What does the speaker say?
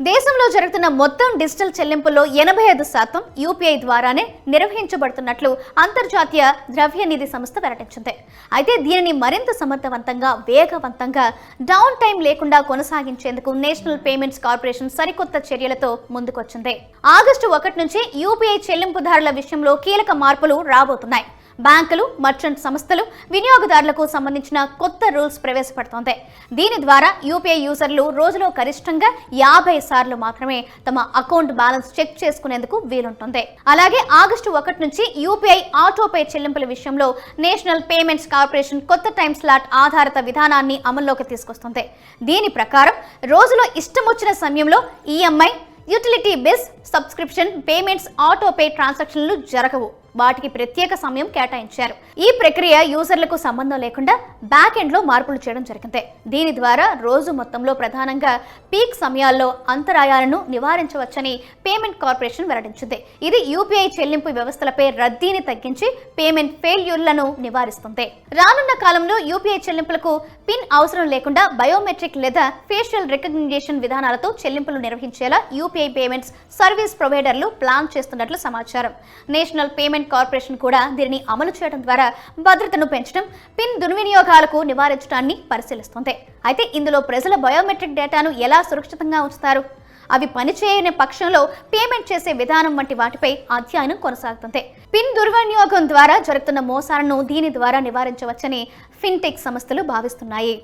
దేశంలో జరుగుతున్న మొత్తం డిజిటల్ చెల్లింపుల్లో 85% యూపీఐ ద్వారానే నిర్వహించబడుతున్నట్లు అంతర్జాతీయ ద్రవ్యనిధి సంస్థ వెల్లడించింది. అయితే దీనిని మరింత సమర్థవంతంగా, వేగవంతంగా, డౌన్ టైం లేకుండా కొనసాగించేందుకు నేషనల్ పేమెంట్స్ కార్పొరేషన్ సరికొత్త చర్యలతో ముందుకొచ్చింది. ఆగస్టు 1 నుంచి యూపీఐ చెల్లింపుదారుల విషయంలో కీలక మార్పులు రాబోతున్నాయి. బ్యాంకులు, మర్చెంట్ సంస్థలు, వినియోగదారులకు సంబంధించిన కొత్త రూల్స్ ప్రవేశపెడుతోంది. దీని ద్వారా యూపీఐ యూజర్లు రోజులో గరిష్టంగా 50 సార్లు మాత్రమే తమ అకౌంట్ బ్యాలెన్స్ చెక్ చేసుకునేందుకు వీలుంటుంది. అలాగే ఆగస్టు 1 నుంచి యూపీఐ ఆటోపే చెల్లింపుల విషయంలో నేషనల్ పేమెంట్స్ కార్పొరేషన్ కొత్త టైం స్లాట్ ఆధారిత విధానాన్ని అమల్లోకి తీసుకొస్తుంది. దీని ప్రకారం రోజులో ఇష్టం వచ్చిన సమయంలో EMI, utility bills, subscription, payments, autopay ట్రాన్సాక్షన్లు జరగవు. వాటికి ప్రత్యేక సమయం కేటాయించారు. ఈ ప్రక్రియ యూజర్లకు సంబంధం లేకుండా బ్యాక్ ఎండ్ లో మార్పులు చేయడం జరిగింది. దీని ద్వారా రోజు మొత్తంలో ప్రధానంగా పీక్ సమయాల్లో అంతరాయాలను నివారించవచ్చని పేమెంట్ కార్పొరేషన్ వెల్లడించింది. ఇది యూపీఐ చెల్లింపు వ్యవస్థలపై రద్దీని తగ్గించి పేమెంట్ ఫెయిల్యూర్లను నివారిస్తుంది. రానున్న కాలంలో యూపీఐ చెల్లింపులకు పిన్ అవసరం లేకుండా బయోమెట్రిక్ లేదా ఫేషియల్ రికగ్నిషన్ విధానాలతో చెల్లింపులు నిర్వహించేలా యూపీఐ పేమెంట్స్ సర్వీస్ ప్రొవైడర్లు ప్లాన్ చేస్తున్నట్లు సమాచారం. నేషనల్ పేమెంట్ కార్పొరేషన్ కూడా దీనిని అమలు చేయడం ద్వారా భద్రతను పెంచడం, పిన్ దుర్వినియోగాలకు నివారించడాన్ని పరిశీలిస్తుంది. అయితే ఇందులో ప్రజల బయోమెట్రిక్ డేటాను ఎలా సురక్షితంగా ఉంచుతారు, అవి పనిచేయని పక్షంలో పేమెంట్ చేసే విధానం వంటి వాటిపై అధ్యయనం కొనసాగుతుంది. పిన్ దుర్వినియోగం ద్వారా జరుగుతున్న మోసాలను దీని ద్వారా నివారించవచ్చని ఫిన్టెక్ సంస్థలు భావిస్తున్నాయి.